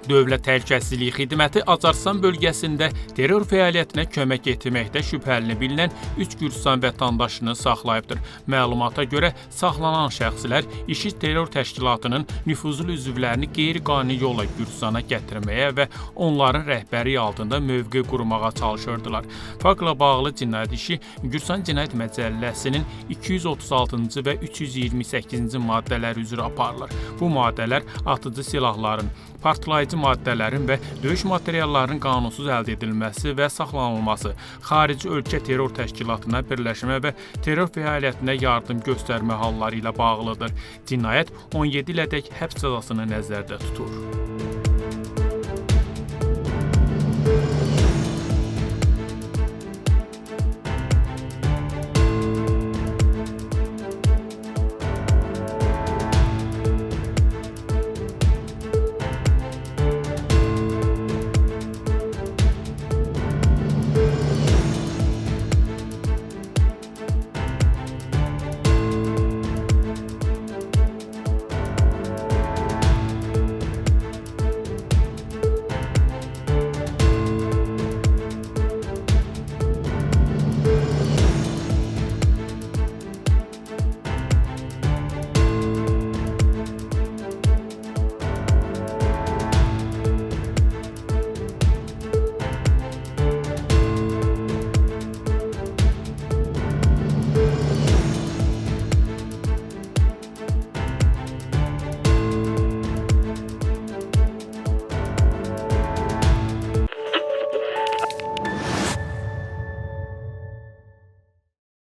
Dövlət Təhlükəsizlik Xidməti Acarsan bölgəsində terror fəaliyyətinə kömək etməkdə şübhəlini bilinən 3 Gürcüstan vətəndaşını saxlayıbdır. Məlumata görə saxlanan şəxslər IŞİD terror təşkilatının nüfuzlu üzvlərini qeyri-qanuni yolla Gürcüstana gətirməyə və onların rəhbəri altında mövqe qurmağa çalışırdılar. Faktla bağlı cinayət işi Gürcüstan Cinayət Məcəlləsinin 236-cı və 328-ci maddələr üzrə aparılır. Bu maddələr atıcı silahların, partlayıcı maddələrin və döyüş materiallarının qanunsuz əldə edilməsi və saxlanılması, xarici ölkə terror təşkilatına birləşmə və terror fəaliyyətinə yardım göstərmə halları ilə bağlıdır. Cinayət 17 ilədək həbs cəzasını nəzərdə tutur.